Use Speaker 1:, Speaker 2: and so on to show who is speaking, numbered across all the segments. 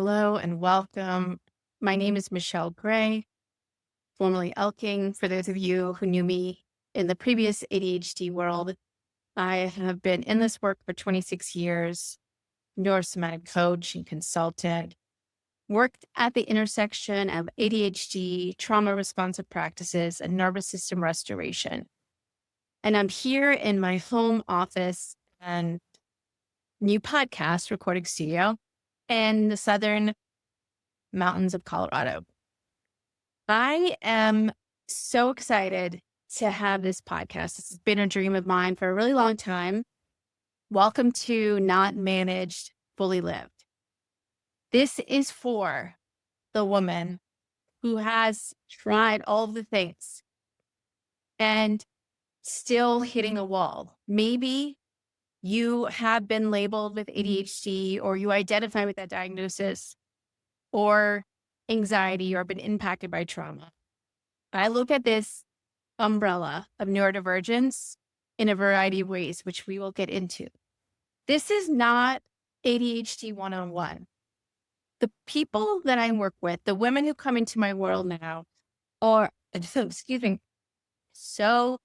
Speaker 1: Hello and welcome. My name is Michelle Gray, formerly Elking. For those of you who knew me in the previous ADHD world, I have been in this work for 26 years, neurosomatic coach and consultant, worked at the intersection of ADHD, trauma responsive practices, and nervous system restoration. And I'm here in my home office and new podcast recording studio in the southern mountains of Colorado. I am so excited to have this podcast. This has been a dream of mine for a really long time. Welcome to Not Managed, Fully Lived. This is for the woman who has tried all of the things and still hitting a wall. Maybe you have been labeled with ADHD or you identify with that diagnosis or anxiety or been impacted by trauma. I look at this umbrella of neurodivergence in a variety of ways, which we will get into. This is not ADHD 101. The people that I work with, the women who come into my world now are, excuse me, so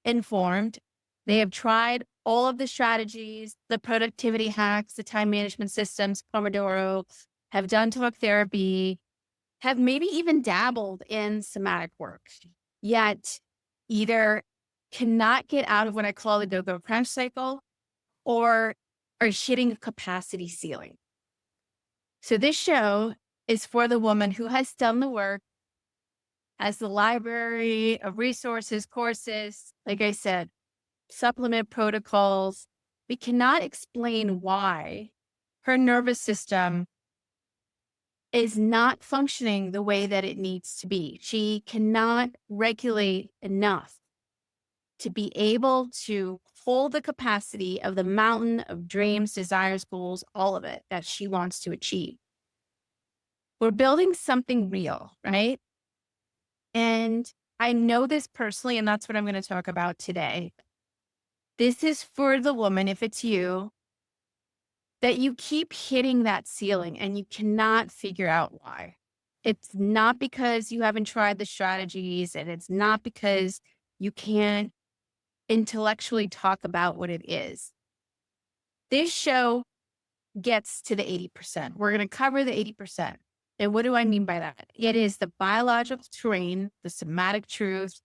Speaker 1: informed. They have tried all of the strategies, the productivity hacks, the time management systems, Pomodoro, have done talk therapy, have maybe even dabbled in somatic work, yet either cannot get out of what I call the go-go crash cycle or are hitting a capacity ceiling. So this show is for the woman who has done the work, has the library of resources, courses, like I said, supplement protocols. We cannot explain why her nervous system is not functioning the way that it needs to be. She cannot regulate enough to be able to hold the capacity of the mountain of dreams, desires, goals, all of it that she wants to achieve. We're building something real, right? And I know this personally, and that's what I'm going to talk about today. This is for the woman, if it's you, that you keep hitting that ceiling and you cannot figure out why. It's not because you haven't tried the strategies, and it's not because you can't intellectually talk about what it is. This show gets to the 80%. We're going to cover the 80%. And what do I mean by that? It is the biological terrain, the somatic truth,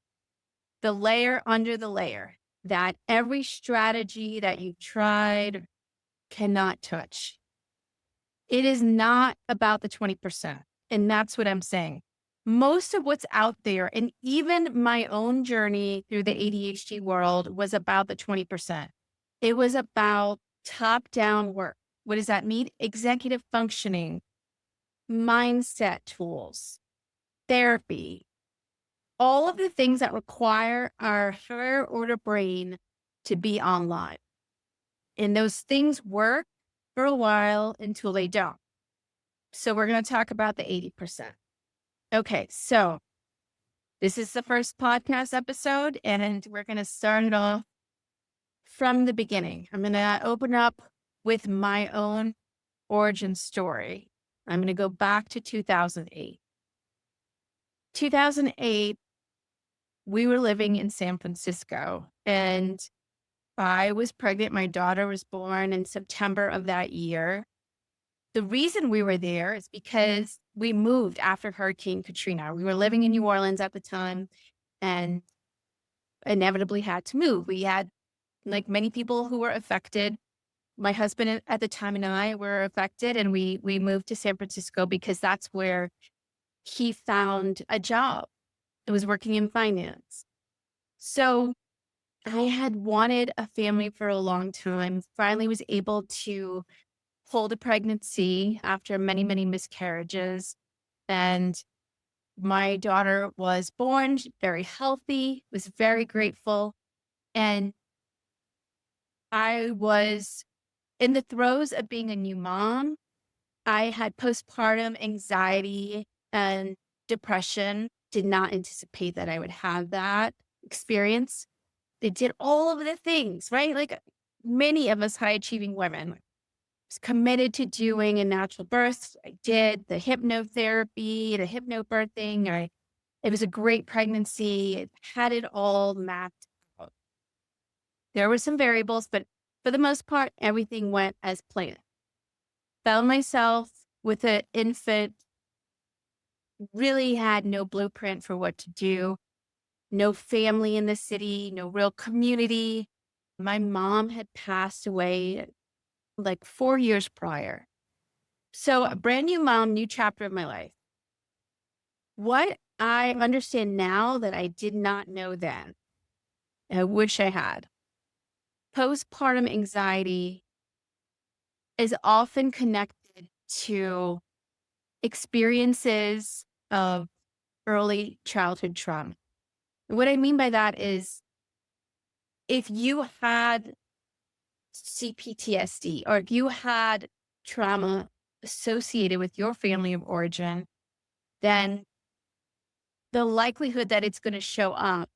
Speaker 1: the layer under the layer that every strategy that you've tried cannot touch. It is not about the 20%. And that's what I'm saying. Most of what's out there, and even my own journey through the ADHD world, was about the 20%. It was about top-down work. What does that mean? Executive functioning, mindset tools, therapy, all of the things that require our higher order brain to be online. And those things work for a while until they don't. So we're going to talk about the 80%. Okay, so this is the first podcast episode, and we're going to start it off from the beginning. I'm going to open up with my own origin story. I'm going to go back to 2008. 2008, we were living in San Francisco, and I was pregnant. My daughter was born in September of that year. The reason we were there is because we moved after Hurricane Katrina. We were living in New Orleans at the time and inevitably had to move. We had, like many people who were affected, my husband at the time and I were affected, and we moved to San Francisco because that's where he found a job. It was working in finance. So I had wanted a family for a long time, finally was able to hold a pregnancy after many, many miscarriages. And my daughter was born very healthy, was very grateful. And I was in the throes of being a new mom. I had postpartum anxiety and depression, did not anticipate that I would have that experience. They did all of the things, right? Like many of us high achieving women. was committed to doing a natural birth. I did the hypnotherapy, the hypnobirthing. It was a great pregnancy. It had it all mapped out. There were some variables, but for the most part, everything went as planned. Found myself with an infant, really had no blueprint for what to do, no family in the city, no real community. My mom had passed away like 4 years prior. So, a brand new mom, new chapter of my life. What I understand now that I did not know then, I wish I had. Postpartum anxiety is often connected to experiences of early childhood trauma. And what I mean by that is if you had CPTSD or if you had trauma associated with your family of origin, then the likelihood that it's going to show up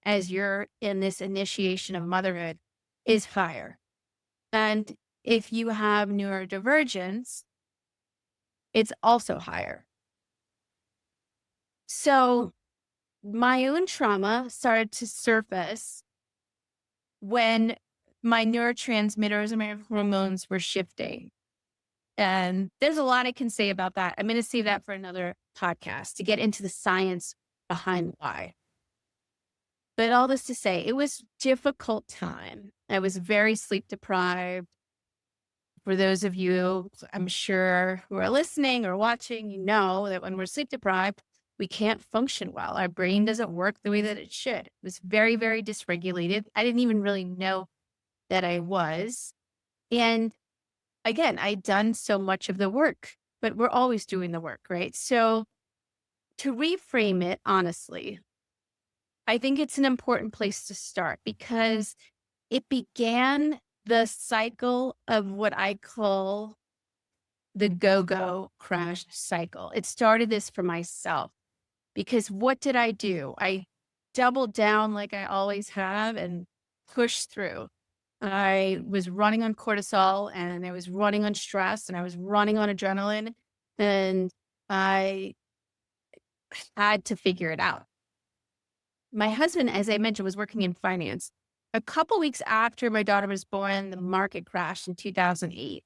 Speaker 1: as you're in this initiation of motherhood is higher. And if you have neurodivergence, it's also higher. So my own trauma started to surface when my neurotransmitters and my hormones were shifting. And there's a lot I can say about that. I'm going to save that for another podcast to get into the science behind why. But all this to say, it was a difficult time. I was very sleep deprived. For those of you, I'm sure, who are listening or watching, you know that when we're sleep deprived, we can't function well. Our brain doesn't work the way that it should. It was very, very dysregulated. I didn't even really know that I was. And again, I'd done so much of the work, but we're always doing the work, right? So to reframe it honestly, I think it's an important place to start because it began the cycle of what I call the go-go crash cycle. It started this for myself because what did I do? I doubled down like I always have and pushed through. I was running on cortisol and I was running on stress and I was running on adrenaline and I had to figure it out. My husband, as I mentioned, was working in finance. A couple weeks after my daughter was born, the market crashed in 2008.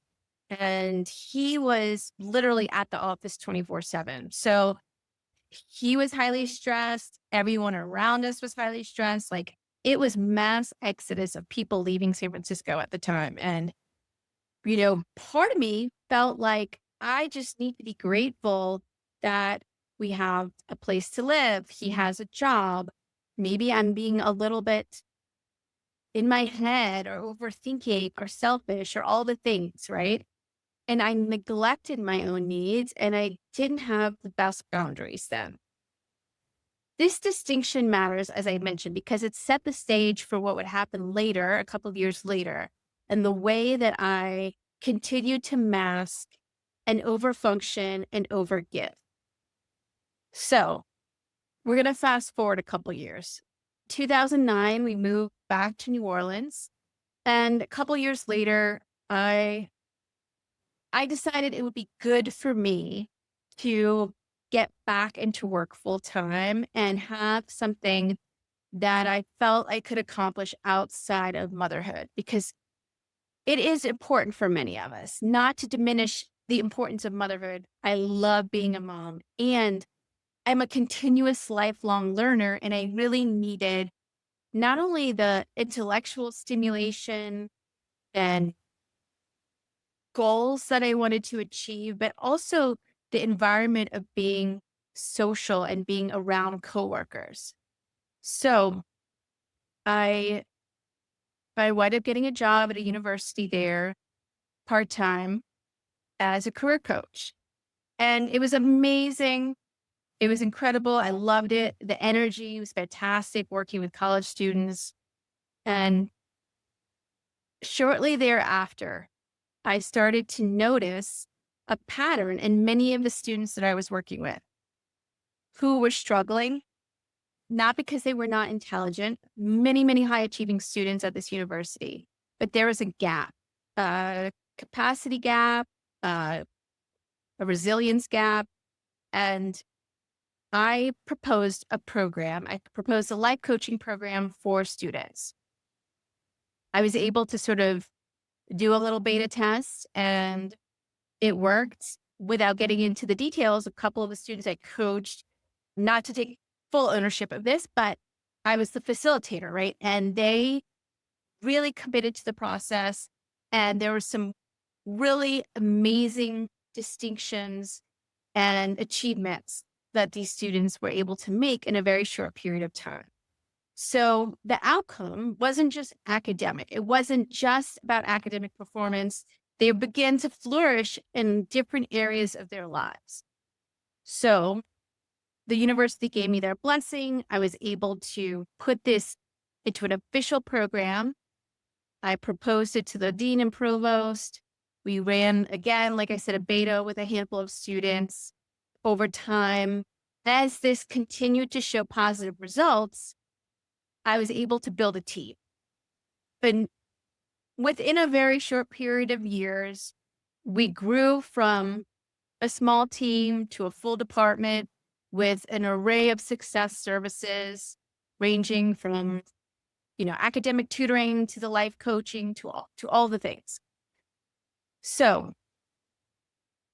Speaker 1: And he was literally at the office 24/7. So he was highly stressed. Everyone around us was highly stressed. Like it was mass exodus of people leaving San Francisco at the time. And, part of me felt like I just need to be grateful that we have a place to live. He has a job. Maybe I'm being a little bit in my head or overthinking or selfish or all the things, right? And I neglected my own needs and I didn't have the best boundaries then. This distinction matters, as I mentioned, because it set the stage for what would happen later, a couple of years later, and the way that I continued to mask and overfunction and overgive. So we're going to fast forward a couple years. 2009, we moved back to New Orleans. And a couple years later, I decided it would be good for me to get back into work full time and have something that I felt I could accomplish outside of motherhood because it is important for many of us, not to diminish the importance of motherhood. I love being a mom and I'm a continuous lifelong learner and I really needed not only the intellectual stimulation and goals that I wanted to achieve, but also the environment of being social and being around coworkers. So I I wound up getting a job at a university there part-time as a career coach. And it was amazing. It was incredible. I loved it. The energy was fantastic working with college students. And shortly thereafter, I started to notice a pattern in many of the students that I was working with who were struggling, not because they were not intelligent, many, many high achieving students at this university, but there was a gap. capacity gap, uh, a resilience gap, and I proposed a program. I proposed a life coaching program for students. I was able to sort of do a little beta test and it worked. Without getting into the details, a couple of the students I coached, not to take full ownership of this, but I was the facilitator, right? And they really committed to the process. And there were some really amazing distinctions and achievements that these students were able to make in a very short period of time. So the outcome wasn't just academic. It wasn't just about academic performance. They began to flourish in different areas of their lives. So the university gave me their blessing. I was able to put this into an official program. I proposed it to the dean and provost. We ran, again, like I said, a beta with a handful of students over time. As this continued to show positive results, I was able to build a team. But within a very short period of years, we grew from a small team to a full department with an array of success services ranging from, academic tutoring to the life coaching to all the things. So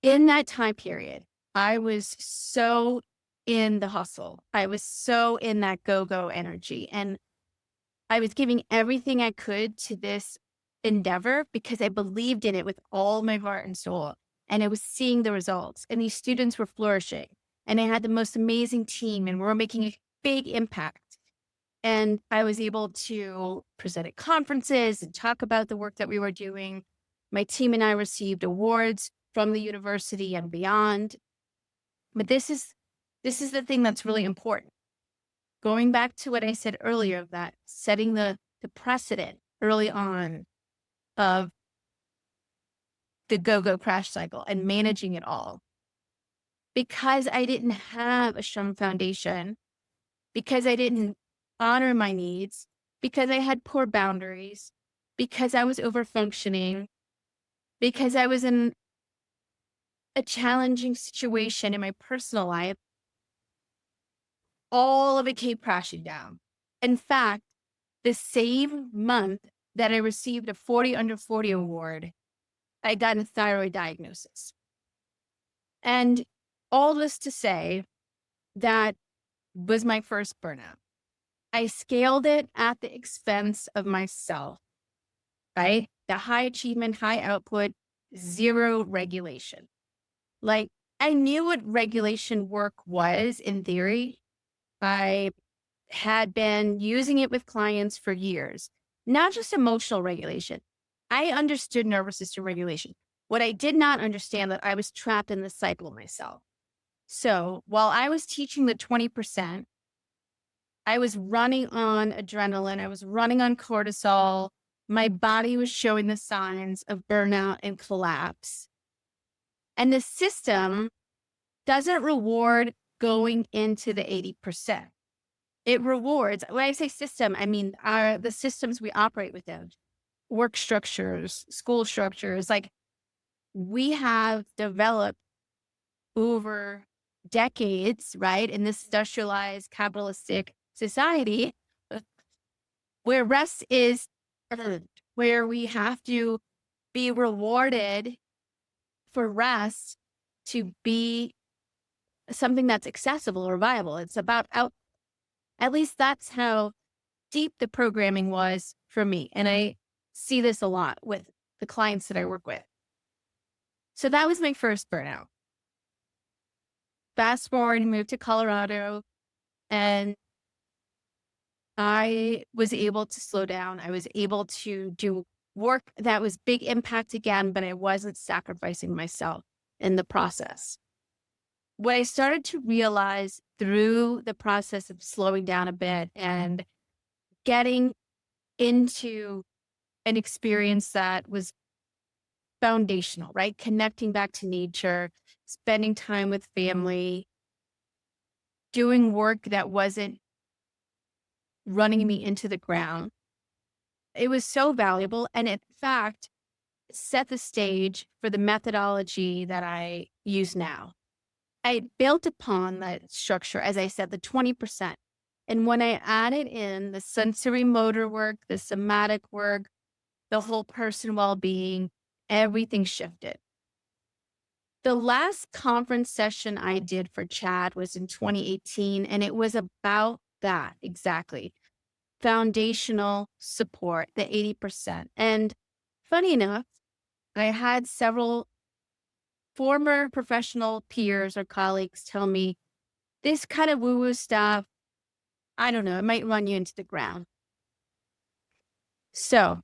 Speaker 1: in that time period, I was so in the hustle. I was so in that go-go energy. And I was giving everything I could to this endeavor because I believed in it with all my heart and soul. And I was seeing the results. And these students were flourishing. And I had the most amazing team, and we were making a big impact. And I was able to present at conferences and talk about the work that we were doing. My team and I received awards from the university and beyond. But this is the thing that's really important. Going back to what I said earlier of that, setting the precedent early on of the go-go crash cycle and managing it all. Because I didn't have a strong foundation, because I didn't honor my needs, because I had poor boundaries, because I was overfunctioning, because I was in a challenging situation in my personal life, all of it came crashing down. In fact, the same month that I received a 40 under 40 award, I got a thyroid diagnosis. And all this to say that was my first burnout. I scaled it at the expense of myself, right? The high achievement, high output, zero regulation. Like I knew what regulation work was in theory. I had been using it with clients for years, not just emotional regulation. I understood nervous system regulation. What I did not understand that I was trapped in the cycle myself. So while I was teaching the 20%, I was running on adrenaline. I was running on cortisol. My body was showing the signs of burnout and collapse. And the system doesn't reward going into the 80%. It rewards, when I say system, I mean the systems we operate within, work structures, school structures. Like we have developed over decades, right, in this industrialized capitalistic society where rest is earned, where we have to be rewarded for rest to be something that's accessible or viable. It's about at least that's how deep the programming was for me. And I see this a lot with the clients that I work with. So that was my first burnout. Fast forward and moved to Colorado, and I was able to slow down. I was able to do work that was big impact again, but I wasn't sacrificing myself in the process. What I started to realize through the process of slowing down a bit and getting into an experience that was foundational, right? Connecting back to nature, spending time with family, doing work that wasn't running me into the ground. It was so valuable. And in fact, set the stage for the methodology that I use now. I built upon that structure, as I said, the 20%. And when I added in the sensory motor work, the somatic work, the whole person well being, everything shifted. The last conference session I did for Chad was in 2018, and it was about that exactly, foundational support, the 80%. And funny enough, I had several former professional peers or colleagues tell me this kind of woo woo stuff, I don't know, it might run you into the ground. So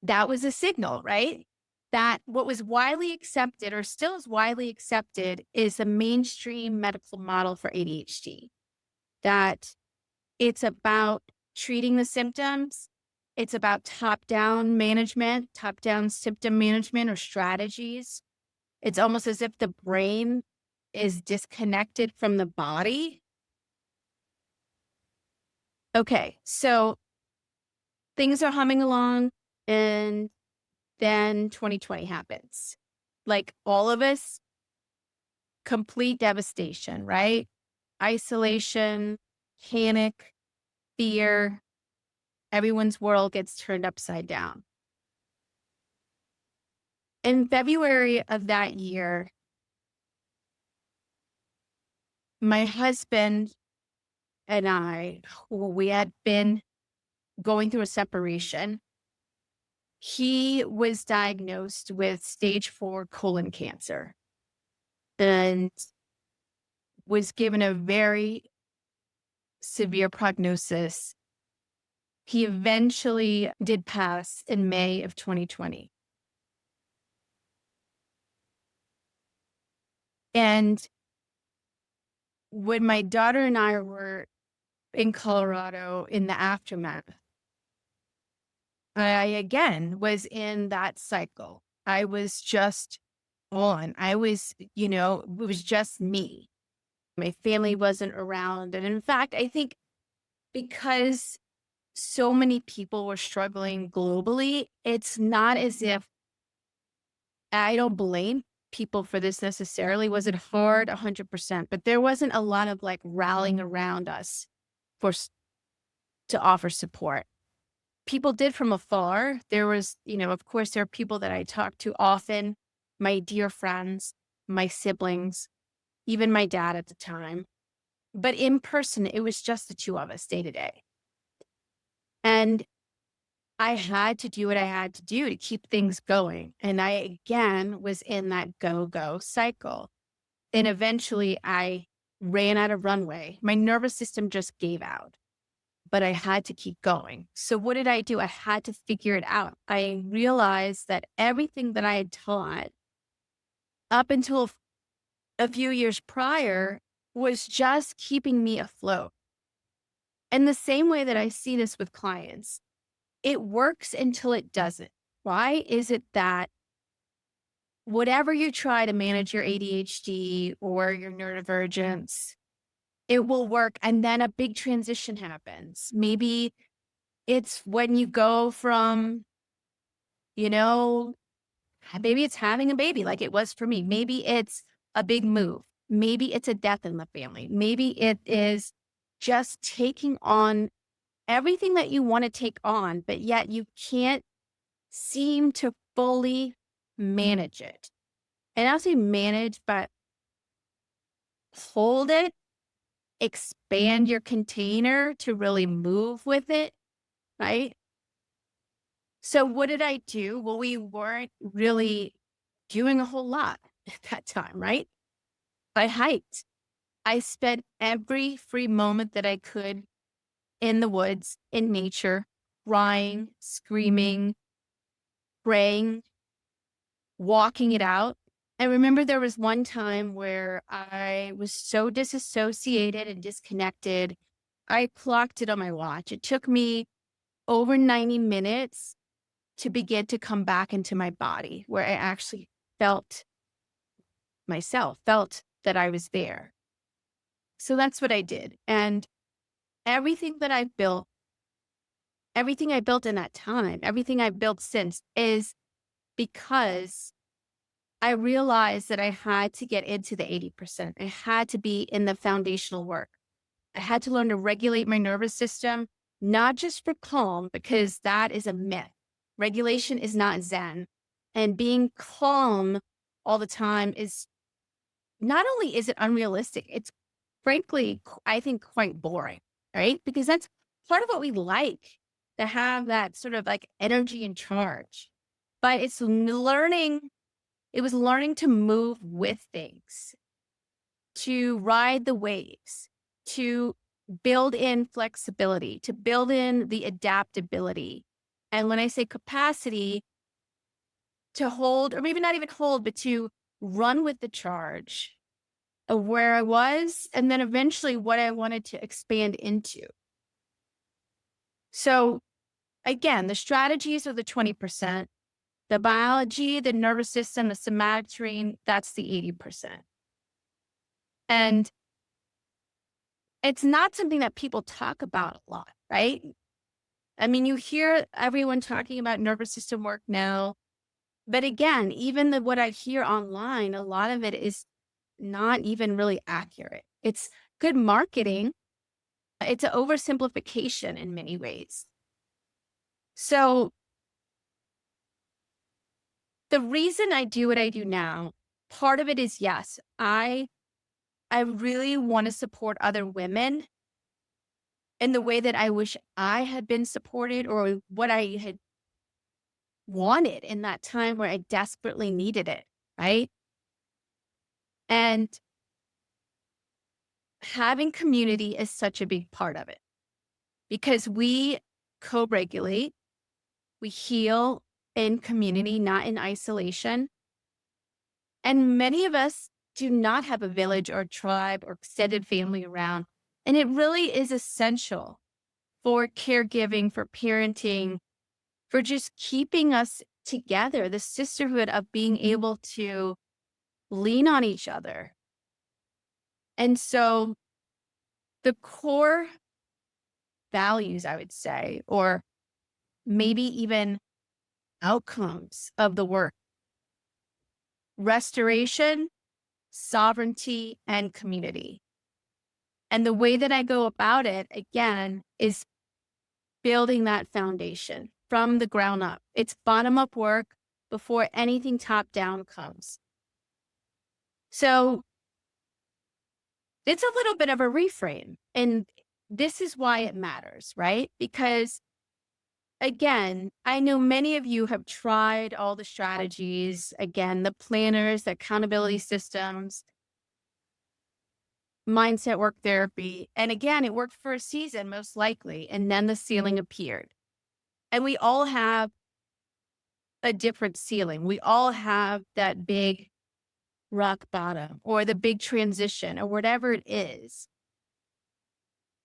Speaker 1: that was a signal, right? That what was widely accepted or still is widely accepted is a mainstream medical model for ADHD, that it's about treating the symptoms. It's about top down management, top down symptom management or strategies. It's almost as if the brain is disconnected from the body. Okay, so things are humming along, and then 2020 happens. Like all of us, complete devastation, right? Isolation, panic, fear, everyone's world gets turned upside down. In February of that year, my husband and I, who we had been going through a separation, he was diagnosed with stage 4 colon cancer and was given a very severe prognosis. He eventually did pass in May of 2020. And when my daughter and I were in Colorado in the aftermath, I again was in that cycle. I was just on. It was just me. My family wasn't around. And in fact, I think because so many people were struggling globally, it's not as if I don't blame people for this necessarily. Was it hard? 100%. But there wasn't a lot of like rallying around us for to offer support. People did from afar. There was, of course, there are people that I talked to often, my dear friends, my siblings, even my dad at the time. But in person, it was just the two of us day to day. And I had to do what I had to do to keep things going. And I, again, was in that go, go cycle. And eventually I ran out of runway. My nervous system just gave out, but I had to keep going. So what did I do? I had to figure it out. I realized that everything that I had taught up until a few years prior was just keeping me afloat. And the same way that I see this with clients, it works until it doesn't. Why is it that whatever you try to manage your ADHD or your neurodivergence, it will work and then a big transition happens? Maybe it's when you go from, you know, maybe it's having a baby like it was for me. Maybe it's a big move. Maybe it's a death in the family. Maybe it is just taking on everything that you want to take on, but yet you can't seem to fully manage it. And I'll say manage, but hold it, expand your container to really move with it, right? So what did I do? Well, we weren't really doing a whole lot at that time, right? I hiked. I spent every free moment that I could in the woods, in nature, crying, screaming, praying, walking it out. I remember there was one time where I was so disassociated and disconnected. I clocked it on my watch. It took me over 90 minutes to begin to come back into my body where I actually felt myself, felt that I was there. So that's what I did. And everything that I've built, everything I built in that time, everything I've built since is because I realized that I had to get into the 80%. I had to be in the foundational work. I had to learn to regulate my nervous system, not just for calm, because that is a myth. Regulation is not Zen. And being calm all the time is not only is it unrealistic, it's frankly, I think quite boring, right? Because that's part of what we like to have that sort of like energy and charge. But it was learning to move with things, to ride the waves, to build in flexibility, to build in the adaptability. And when I say capacity, to hold, or maybe not even hold, but to run with the charge of where I was, and then eventually what I wanted to expand into. So again, the strategies are the 20%, the biology, the nervous system, the somatic terrain, that's the 80%. And it's not something that people talk about a lot, right? I mean, you hear everyone talking about nervous system work now, but again, even what I hear online, a lot of it is not even really accurate. It's good marketing. It's an oversimplification in many ways. So the reason I do what I do now, part of it is, yes, I really want to support other women in the way that I wish I had been supported, or what I had wanted in that time where I desperately needed it, right? And having community is such a big part of it, because we co-regulate, we heal in community, not in isolation. And many of us do not have a village or tribe or extended family around. And it really is essential for caregiving, for parenting, for just keeping us together, the sisterhood of being able to lean on each other. And so the core values, I would say, or maybe even outcomes of the work: restoration, sovereignty, and community. And the way that I go about it, again, is building that foundation from the ground up. It's bottom up work before anything top down comes. So it's a little bit of a reframe. And this is why it matters, right? Because again, I know many of you have tried all the strategies, again, the planners, the accountability systems, mindset work therapy. And again, it worked for a season, most likely. And then the ceiling appeared. And we all have a different ceiling. We all have that big rock bottom or the big transition or whatever it is.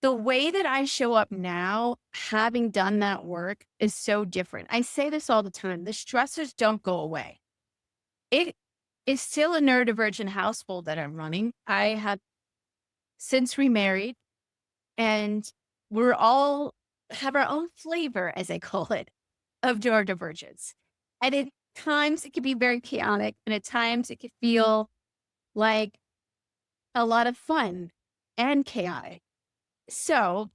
Speaker 1: The way that I show up now, having done that work, is so different. I say this all the time. The stressors don't go away. It is still a neurodivergent household that I'm running. I have since remarried, and we're all have our own flavor, as I call it, of neurodivergence. And at times it can be very chaotic, and at times it can feel like a lot of fun and chaotic. So,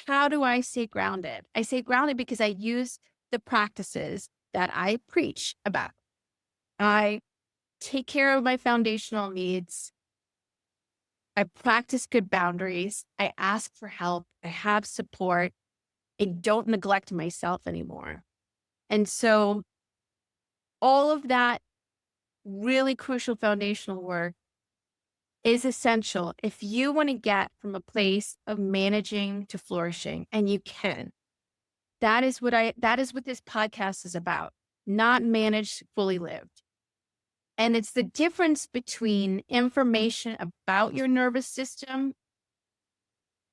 Speaker 1: how do I stay grounded? I stay grounded because I use the practices that I preach about. I take care of my foundational needs. I practice good boundaries. I ask for help. I have support. I don't neglect myself anymore. And so, all of that really crucial foundational work is essential if you want to get from a place of managing to flourishing, and you can. That is what this podcast is about. Not managed, fully lived. And it's the difference between information about your nervous system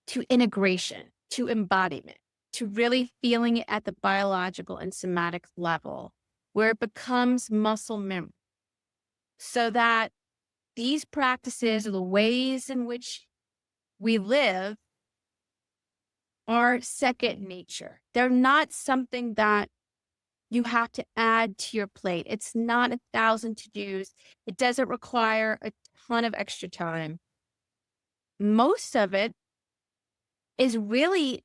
Speaker 1: to integration, to embodiment, to really feeling it at the biological and somatic level, where it becomes muscle memory. So that these practices, or the ways in which we live, are second nature. They're not something that You have to add to your plate. It's not 1,000 to-dos. It doesn't require a ton of extra time. Most of it is really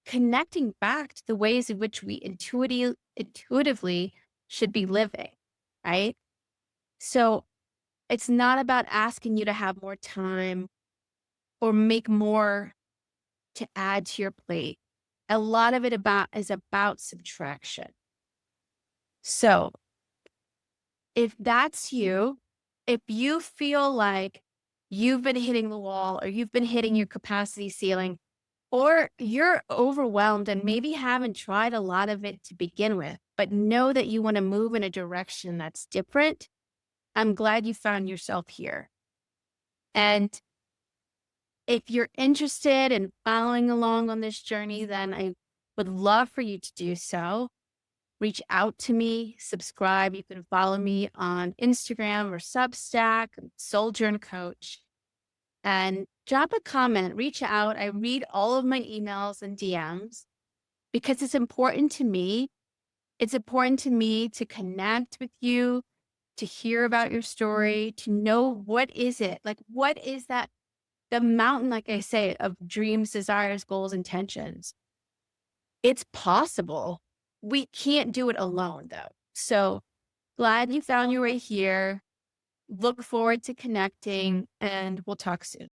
Speaker 1: connecting back to the ways in which we intuitively should be living, right? So it's not about asking you to have more time or make more to add to your plate. A lot of it is about subtraction. So if that's you, if you feel like you've been hitting the wall or you've been hitting your capacity ceiling, or you're overwhelmed and maybe haven't tried a lot of it to begin with, but know that you want to move in a direction that's different, I'm glad you found yourself here. And if you're interested in following along on this journey, then I would love for you to do so. Reach out to me, subscribe. You can follow me on Instagram or Substack, Soldier and Coach, and drop a comment. Reach out. I read all of my emails and DMs because it's important to me. It's important to me to connect with you, to hear about your story, to know what is it? Like, what is that? The mountain, like I say, of dreams, desires, goals, intentions. It's possible. We can't do it alone, though. So glad you found your way here. Look forward to connecting, and we'll talk soon.